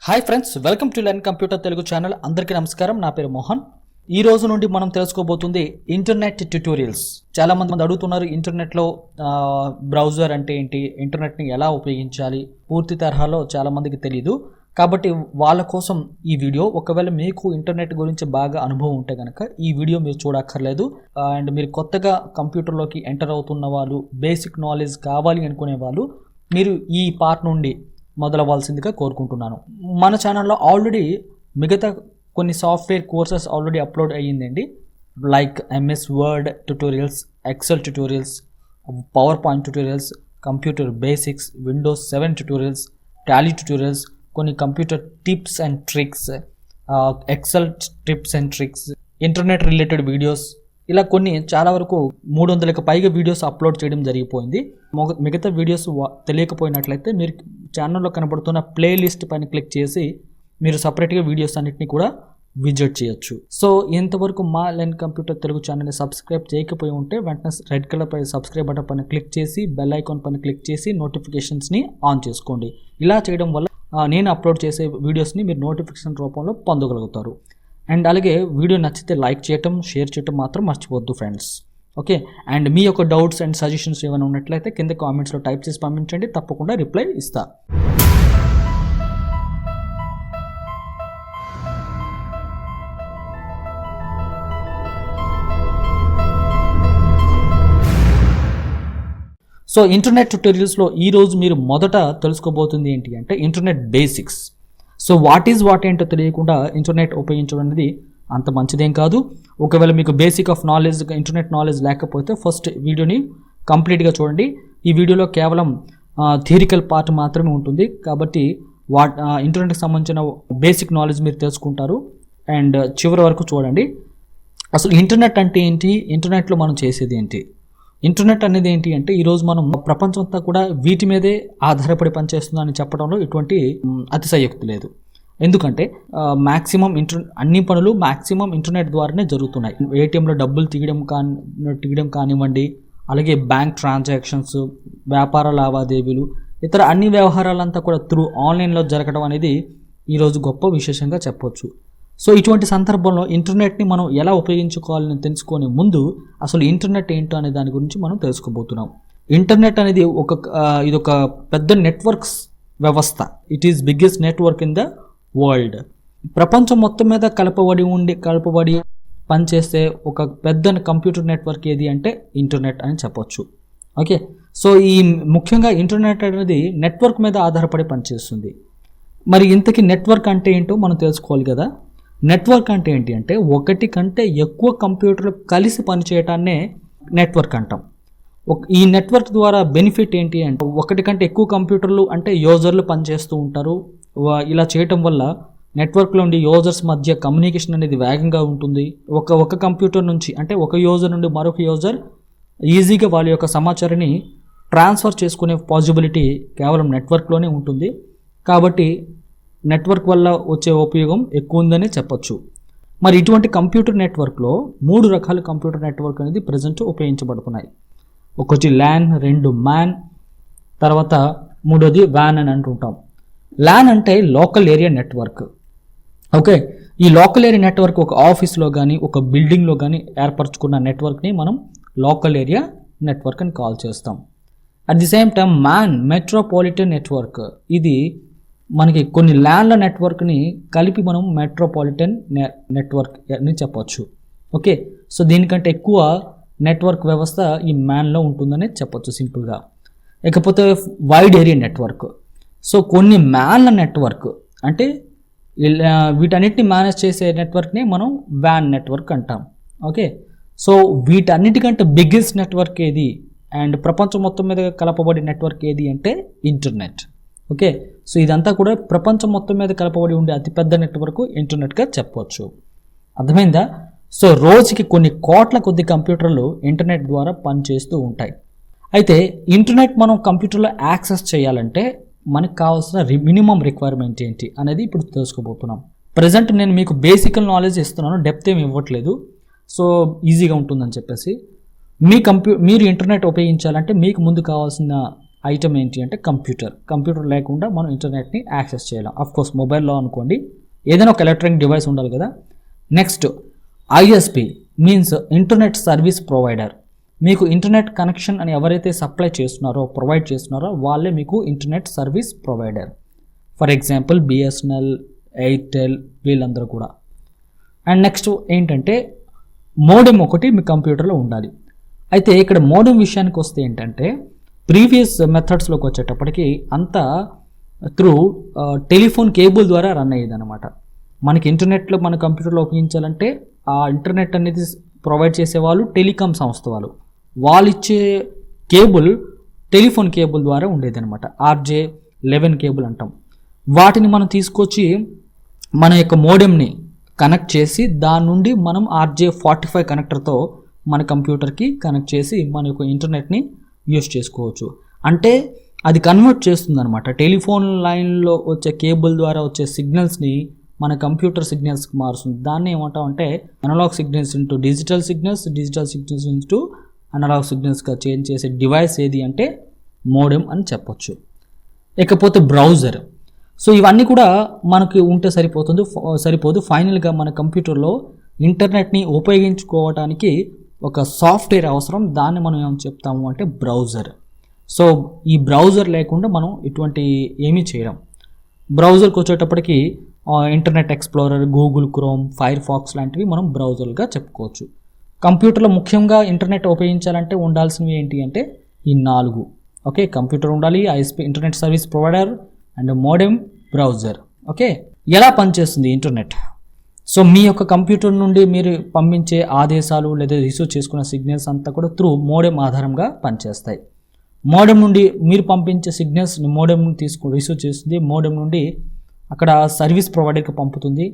Hi friends, welcome to learn computer Telugu channel. అందరికీ నమస్కారం. నా పేరు మోహన్. ఈ రోజు నుండి మనం తెలుసుకోబోతుంది ఇంటర్నెట్ ట్యుటోరియల్స్. చాలా మంది అడుగుతున్నారు ఇంటర్నెట్లో బ్రౌజర్ అంటే ఏంటి, ఇంటర్నెట్ని ఎలా ఉపయోగించాలి, పూర్తి తరహాలో చాలా మందికి తెలియదు. కాబట్టి వాళ్ళ కోసం ఈ వీడియో. ఒకవేళ మీకు ఇంటర్నెట్ గురించి బాగా అనుభవం ఉంటే కనుక ఈ వీడియో మీరు చూడక్కర్లేదు. అండ్ మీరు కొత్తగా కంప్యూటర్లోకి ఎంటర్ అవుతున్న వాళ్ళు, బేసిక్ నాలెడ్జ్ కావాలి అనుకునే వాళ్ళు మీరు ఈ పార్ట్ నుండి మొదలవ్వాల్సిందిగా కోరుకుంటున్నాను. మన ఛానల్లో ఆల్రెడీ మిగతా కొన్ని సాఫ్ట్వేర్ కోర్సెస్ ఆల్రెడీ అప్లోడ్ అయ్యిందండి. Like MS word tutorials, excel tutorials, power point tutorials, computer basics, windows 7 tutorials, Tally tutorials, కొన్ని computer tips and tricks, excel tips and tricks, internet related videos, ఇలా కొన్ని చాలా వరకు 300కి పైగా videos upload చేయడం జరిగిపోయింది. మిగతా వీడియోస్ తెలియకపోయినట్లయితే మీరు ఛానల్లో కనబడుతున్న ప్లేలిస్ట్ పైన క్లిక్ చేసి మీరు సపరేట్గా వీడియోస్ అన్నిటిని కూడా విజిట్ చేయొచ్చు. సో ఇంతవరకు మా లెర్న్ కంప్యూటర్ తెలుగు ఛానల్ని సబ్స్క్రైబ్ చేయకపోయి ఉంటే వెంటనే రెడ్ కలర్ పై సబ్స్క్రైబ్ బటన్ పైన క్లిక్ చేసి బెల్ ఐకాన్ పైన క్లిక్ చేసి నోటిఫికేషన్స్ని ఆన్ చేసుకోండి. ఇలా చేయడం వల్ల నేను అప్లోడ్ చేసే వీడియోస్ని మీరు నోటిఫికేషన్ రూపంలో పొందగలుగుతారు. అండ్ అలాగే వీడియో నచ్చితే లైక్ చేయటం, షేర్ చేయటం మాత్రం మర్చిపోవద్దు ఫ్రెండ్స్. ఓకే. అండ్ మీ యొక్క డౌట్స్ అండ్ సజెషన్స్ ఏమైనా ఉన్నట్లయితే కింద కామెంట్స్లో టైప్ చేసి పంపించండి, తప్పకుండా రిప్లై ఇస్తా. సో ఇంటర్నెట్ ట్యుటోరియల్స్లో ఈరోజు మీరు మొదట తెలుసుకోబోతుంది ఏంటి అంటే ఇంటర్నెట్ బేసిక్స్. సో వాట్ ఏంటో తెలియకుండా ఇంటర్నెట్ ఉపయోగించడం అనేది అంత మంచిదేం కాదు. ఒకవేళ మీకు basic of knowledge, internet knowledge లేకపోతే ఫస్ట్ వీడియోని కంప్లీట్గా చూడండి. ఈ వీడియోలో కేవలం థియరికల్ పార్ట్ మాత్రమే ఉంటుంది. కాబట్టి ఇంటర్నెట్కి సంబంధించిన బేసిక్ నాలెడ్జ్ మీరు తెలుసుకుంటారు. అండ్ చివరి వరకు చూడండి. అసలు ఇంటర్నెట్ అంటే ఏంటి, ఇంటర్నెట్లో మనం చేసేది ఏంటి. ఇంటర్నెట్ అనేది ఏంటి అంటే ఈరోజు మనం ప్రపంచం అంతా కూడా వీటి మీదే ఆధారపడి పనిచేస్తుందని చెప్పడంలో ఎటువంటి అతిశయోక్తి లేదు. ఎందుకంటే మ్యాక్సిమం అన్ని పనులు మ్యాక్సిమం ఇంటర్నెట్ ద్వారానే జరుగుతున్నాయి. ఏటీఎంలో డబ్బులు తీయడం కానివ్వండి, అలాగే బ్యాంక్ ట్రాన్సాక్షన్స్, వ్యాపార లావాదేవీలు, ఇతర అన్ని వ్యవహారాలంతా కూడా త్రూ ఆన్లైన్లో జరగడం అనేది ఈరోజు గొప్ప విశేషంగా చెప్పవచ్చు. సో ఇటువంటి సందర్భంలో ఇంటర్నెట్ని మనం ఎలా ఉపయోగించుకోవాలని తెలుసుకునే ముందు అసలు ఇంటర్నెట్ ఏంటో అనే దాని గురించి మనం తెలుసుకోబోతున్నాం. ఇంటర్నెట్ అనేది ఇదొక పెద్ద నెట్వర్క్స్ వ్యవస్థ. It is biggest network in the world. ప్రపంచం మొత్తం మీద కలపబడి పనిచేసే ఒక పెద్ద కంప్యూటర్ నెట్వర్క్ ఏది అంటే ఇంటర్నెట్ అని చెప్పొచ్చు. ఓకే. సో ఈ ముఖ్యంగా ఇంటర్నెట్ అనేది నెట్వర్క్ మీద ఆధారపడి పనిచేస్తుంది. మరి ఇంతకీ నెట్వర్క్ అంటే ఏంటో మనం తెలుసుకోవాలి కదా. నెట్వర్క్ అంటే ఏంటి అంటే ఒకటి కంటే ఎక్కువ కంప్యూటర్లు కలిసి పనిచేయటాన్నే నెట్వర్క్ అంటాం. ఈ నెట్వర్క్ ద్వారా బెనిఫిట్ ఏంటి అంటే ఒకటి కంటే ఎక్కువ కంప్యూటర్లు అంటే యూజర్లు పనిచేస్తూ ఉంటారు. ఇలా చేయటం వల్ల నెట్వర్క్లో ఉండి యూజర్స్ మధ్య కమ్యూనికేషన్ అనేది వేగంగా ఉంటుంది. ఒక కంప్యూటర్ నుంచి అంటే ఒక యూజర్ నుండి మరొక యూజర్ ఈజీగా వాళ్ళ యొక్క సమాచారాన్ని ట్రాన్స్ఫర్ చేసుకునే పాసిబిలిటీ కేవలం నెట్వర్క్లోనే ఉంటుంది. కాబట్టి నెట్వర్క్ వల్ల వచ్చే ఉపయోగం ఎక్కువ ఉందని చెప్పొచ్చు. మరి ఇటువంటి కంప్యూటర్ నెట్వర్క్లో 3 రకాల కంప్యూటర్ నెట్వర్క్ అనేది ప్రజెంట్ ఉపయోగించబడుతున్నాయి. ఒకటి ల్యాన్, 2 మ్యాన్, తర్వాత 3వది వ్యాన్ అని అంటుంటాం. ల్యాన్ అంటే లోకల్ ఏరియా నెట్వర్క్. ఓకే. ఈ లోకల్ ఏరియా నెట్వర్క్ ఒక ఆఫీస్లో కానీ ఒక బిల్డింగ్లో కానీ ఏర్పరచుకున్న నెట్వర్క్ని మనం లోకల్ ఏరియా నెట్వర్క్ అని కాల్ చేస్తాం. At the same time man metropolitan network. ఇది మనకి కొన్ని ల్యాన్ల నెట్వర్క్ని కలిపి మనం మెట్రోపాలిటన్ నెట్వర్క్ అని చెప్పొచ్చు. ఓకే. సో దీనికంటే ఎక్కువ నెట్వర్క్ వ్యవస్థ ఈ మ్యాన్లో ఉంటుందని చెప్పొచ్చు సింపుల్గా. ఇకపోతే వైడ్ ఏరియా నెట్వర్క్. సో కొన్ని మ్యాన్ల నెట్వర్క్ అంటే వీటన్నిటిని మేనేజ్ చేసే నెట్వర్క్ని మనం వ్యాన్ నెట్వర్క్ అంటాం. ఓకే. సో వీటన్నిటికంటే బిగ్గెస్ట్ నెట్వర్క్ ఏది అండ్ ప్రపంచం మొత్తం మీద కలపబడే నెట్వర్క్ ఏది అంటే ఇంటర్నెట్. ఓకే. సో ఇదంతా కూడా ప్రపంచం మొత్తం మీద కలపబడి ఉండే అతిపెద్ద నెట్వర్క్ ఇంటర్నెట్గా చెప్పవచ్చు. అర్థమైందా? సో రోజుకి కొన్ని కోట్ల కొద్ది కంప్యూటర్లు ఇంటర్నెట్ ద్వారా పనిచేస్తూ ఉంటాయి. అయితే ఇంటర్నెట్ మనం కంప్యూటర్లో యాక్సెస్ చేయాలంటే మనకు కావాల్సిన మినిమం రిక్వైర్మెంట్ ఏంటి అనేది ఇప్పుడు తెలుసుకోబోతున్నాం. ప్రజెంట్ నేను మీకు బేసిక్ నాలెడ్జ్ ఇస్తున్నాను, డెప్త్ ఏమి ఇవ్వట్లేదు. సో ఈజీగా ఉంటుందని చెప్పేసి మీరు ఇంటర్నెట్ ఉపయోగించాలంటే మీకు ముందు కావాల్సిన ఐటమ్ ఏంటి అంటే కంప్యూటర్ లేకుండా మనం ఇంటర్నెట్ని యాక్సెస్ చేయలేం. కోర్స్ మొబైల్లో అనుకోండి, ఏదైనా ఒక ఎలక్ట్రానిక్ డివైస్ ఉండాలి కదా. Next ISP means internet service provider. మీకు ఇంటర్నెట్ కనెక్షన్ అని ఎవరైతే ప్రొవైడ్ చేస్తున్నారో వాళ్ళే మీకు internet service provider. For example BSNL, Airtel, వీళ్ళందరూ కూడా. అండ్ నెక్స్ట్ ఏంటంటే మోడెమ్ ఒకటి మీ కంప్యూటర్లో ఉండాలి. అయితే ఇక్కడ మోడెమ్ విషయానికి వస్తే ఏంటంటే ప్రీవియస్ మెథడ్స్లోకి వచ్చేటప్పటికి అంతా త్రూ టెలిఫోన్ కేబుల్ ద్వారా రన్ అయ్యేది అనమాట. మనకి ఇంటర్నెట్లో మన కంప్యూటర్లో ఉపయోగించాలంటే ఆ ఇంటర్నెట్ అనేది ప్రొవైడ్ చేసేవాళ్ళు టెలికాం సంస్థ వాళ్ళు ఇచ్చే కేబుల్ టెలిఫోన్ కేబుల్ ద్వారా ఉండేది అనమాట. RJ11 కేబుల్ అంటాం. వాటిని మనం తీసుకొచ్చి మన యొక్క మోడెమ్ని కనెక్ట్ చేసి దాని నుండి మనం RJ45 కనెక్టర్తో మన కంప్యూటర్కి కనెక్ట్ చేసి మన యొక్క ఇంటర్నెట్ని యూస్ చేసుకోవచ్చు. అంటే అది కన్వర్ట్ చేస్తుంది అనమాట. టెలిఫోన్ లైన్లో వచ్చే కేబుల్ ద్వారా వచ్చే సిగ్నల్స్ని మన కంప్యూటర్ సిగ్నల్స్కి మారుస్తుంది. దాన్ని ఏమంటాం అంటే analog signals into digital signals into analog సిగ్నల్స్గా చేంజ్ చేసే డివైస్ ఏది అంటే మోడెమ్ అని చెప్పొచ్చు. ఇకపోతే బ్రౌజర్. సో ఇవన్నీ కూడా మనకి ఉంటే సరిపోదు. ఫైనల్గా మన కంప్యూటర్లో ఇంటర్నెట్ని ఉపయోగించుకోవడానికి ఒక సాఫ్ట్వేర్ అవసరం. దాన్ని మనం ఏం చెప్తాము అంటే బ్రౌజర్. సో ఈ బ్రౌజర్ లేకుండా మనం ఇటువంటి ఏమీ చేయలేం. బ్రౌజర్కి వచ్చేటప్పటికి Internet Explorer, Google Chrome, Firefox లాంటివి మనం బ్రౌజర్గా చెప్పుకోవచ్చు. కంప్యూటర్లో ముఖ్యంగా ఇంటర్నెట్ ఉపయోగించాలంటే ఉండాల్సినవి ఏంటి అంటే ఈ 4. ఓకే, కంప్యూటర్ ఉండాలి, ISP internet service provider, and modem, browser. Okay, ఎలా పనిచేస్తుంది ఇంటర్నెట్? సో మీ యొక్క కంప్యూటర్ నుండి మీరు పంపించే ఆదేశాలు లేదా రిసీవ్ చేసుకున్న సిగ్నల్స్ అంతా కూడా త్రూ మోడెమ్ ఆధారంగా పనిచేస్తాయి. మోడెమ్ నుండి మీరు పంపించే సిగ్నల్స్ మోడెమ్ రిసీవ్ చేస్తుంది. మోడెమ్ నుండి అక్కడ సర్వీస్ ప్రొవైడర్కి పంపుతుంది.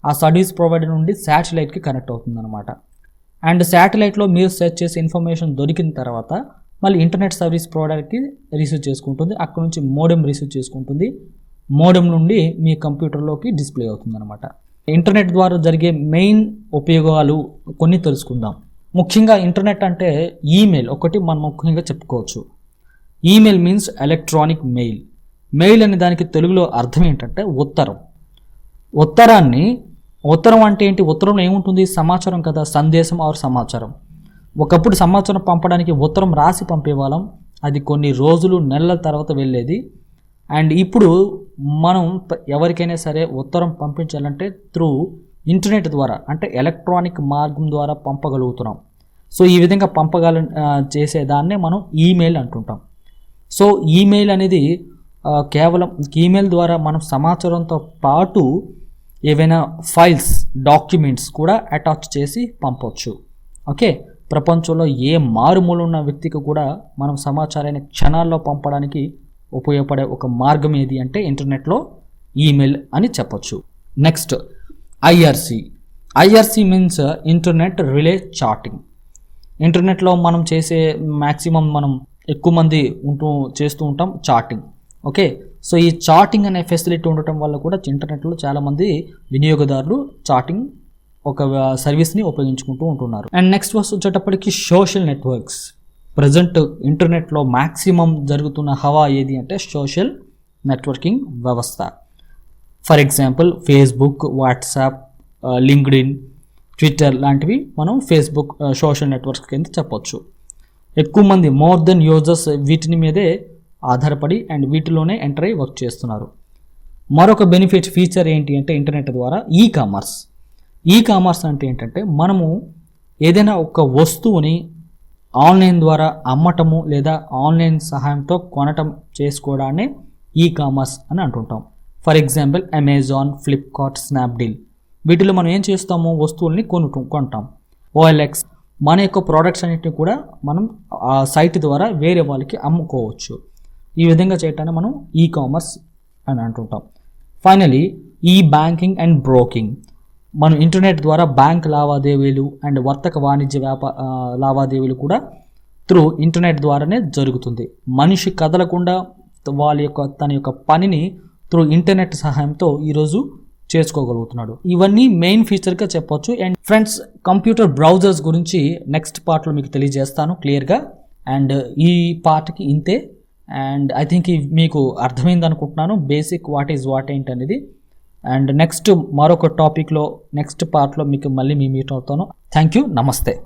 ఆ సర్వీస్ ప్రొవైడర్ నుండి శాటిలైట్కి కనెక్ట్ అవుతుంది అనమాట. అండ్ శాటిలైట్లో మీరు సెర్చ్ చేసే ఇన్ఫర్మేషన్ దొరికిన తర్వాత మళ్ళీ ఇంటర్నెట్ సర్వీస్ ప్రొవైడర్కి రిసీవ్ చేసుకుంటుంది. అక్కడ నుంచి మోడెమ్ రిసీవ్ చేసుకుంటుంది. మోడెమ్ నుండి మీ కంప్యూటర్లోకి డిస్ప్లే అవుతుంది అనమాట. ఇంటర్నెట్ ద్వారా జరిగే మెయిన్ ఉపయోగాలు కొన్ని తెలుసుకుందాం. ముఖ్యంగా ఇంటర్నెట్ అంటే ఈమెయిల్ ఒకటి మనం ముఖ్యంగా చెప్పుకోవచ్చు. Email means electronic mail. Mail అనే దానికి తెలుగులో అర్థం ఏంటంటే ఉత్తరం. ఉత్తరం అంటే ఏంటి? ఉత్తరంలో ఏముంటుంది? సమాచారం కదా, సందేశం ఆర్ సమాచారం. ఒకప్పుడు సమాచారం పంపడానికి ఉత్తరం రాసి పంపేవాళ్ళం. అది కొన్ని రోజులు, నెలల తర్వాత వెళ్ళేది. అండ్ ఇప్పుడు మనం ఎవరికైనా సరే ఉత్తరం పంపించాలంటే త్రూ ఇంటర్నెట్ ద్వారా అంటే ఎలక్ట్రానిక్ మార్గం ద్వారా పంపగలుగుతున్నాం. సో ఈ విధంగా చేసేదాన్నే మనం ఈమెయిల్ అంటుంటాం. సో ఈమెయిల్ అనేది కేవలం ఈమెయిల్ ద్వారా మనం సమాచారంతో పాటు ఏవైనా ఫైల్స్, డాక్యుమెంట్స్ కూడా అటాచ్ చేసి పంపవచ్చు. ఓకే, ప్రపంచంలో ఏ మారుమూల ఉన్న వ్యక్తికి కూడా మనం సమాచారాన్ని క్షణాల్లో పంపడానికి ఉపయోగపడే ఒక మార్గం ఏది అంటే ఇంటర్నెట్లో ఈమెయిల్ అని చెప్పొచ్చు. Next IRC means internet relay chatting. ఇంటర్నెట్లో మనం చేసే మ్యాక్సిమం మనం ఎక్కువ మంది చేస్తూ ఉంటాం చాటింగ్. ఓకే, సో ఈ చాటింగ్ అనే ఫెసిలిటీ ఉండటం వల్ల కూడా ఇంటర్నెట్లో చాలామంది వినియోగదారులు చాటింగ్ ఒక సర్వీస్ని ఉపయోగించుకుంటూ ఉంటున్నారు. అండ్ నెక్స్ట్ వచ్చేటప్పటికి సోషల్ నెట్వర్క్స్. ప్రజెంట్ ఇంటర్నెట్లో మ్యాక్సిమం జరుగుతున్న హవా ఏది అంటే సోషల్ నెట్వర్కింగ్ వ్యవస్థ. For example Facebook, WhatsApp, LinkedIn, Twitter లాంటివి మనం ఫేస్బుక్ సోషల్ నెట్వర్క్స్ కింద చెప్పొచ్చు. ఎక్కువ మంది మోర్ దెన్ యూజర్స్ వీటిని మీదే ఆధారపడి అండ్ వీటిలోనే ఎంటర్ అయ్యి వర్క్ చేస్తున్నారు. మరొక బెనిఫిట్ ఫీచర్ ఏంటి అంటే ఇంటర్నెట్ ద్వారా ఈ కామర్స్ అంటే ఏంటంటే మనము ఏదైనా ఒక వస్తువుని ఆన్లైన్ ద్వారా అమ్మటము లేదా ఆన్లైన్ సహాయంతో కొనటం చేసుకోవడాన్ని ఈ కామర్స్ అని అంటుంటాం. For example Amazon, Flipkart, Snapdeal వీటిలో మనం ఏం చేస్తాము? వస్తువుల్ని కొంటాం. OLX మన యొక్క ప్రోడక్ట్స్ అన్నిటిని కూడా మనం ఆ సైట్ ద్వారా వేరే వాళ్ళకి అమ్ముకోవచ్చు. ఈ విధంగా చేయటాన్ని మనం ఈ కామర్స్ అని అంటుంటాం. ఫైనలీ ఈ బ్యాంకింగ్ అండ్ బ్రోకింగ్. మనం ఇంటర్నెట్ ద్వారా బ్యాంక్ లావాదేవీలు అండ్ వర్తక వాణిజ్య లావాదేవీలు కూడా త్రూ ఇంటర్నెట్ ద్వారానే జరుగుతుంది. మనిషి కదలకుండా తన యొక్క పనిని త్రూ ఇంటర్నెట్ సహాయంతో ఈరోజు చేసుకోగలుగుతున్నాడు. ఇవన్నీ మెయిన్ ఫీచర్గా చెప్పొచ్చు. అండ్ ఫ్రెండ్స్, కంప్యూటర్ బ్రౌజర్స్ గురించి నెక్స్ట్ పార్ట్లో మీకు తెలియజేస్తాను క్లియర్గా. అండ్ ఈ పార్ట్కి ఇంతే. అండ్ ఐ థింక్ మీకు అర్థమైంది అనుకుంటున్నాను బేసిక్ వాట్ ఈజ్ వాట్ ఏంటి అనేది. అండ్ నెక్స్ట్ మరొక టాపిక్లో నెక్స్ట్ పార్ట్లో మీకు మళ్ళీ మీట్ అవుతాను. థ్యాంక్ యూ, నమస్తే.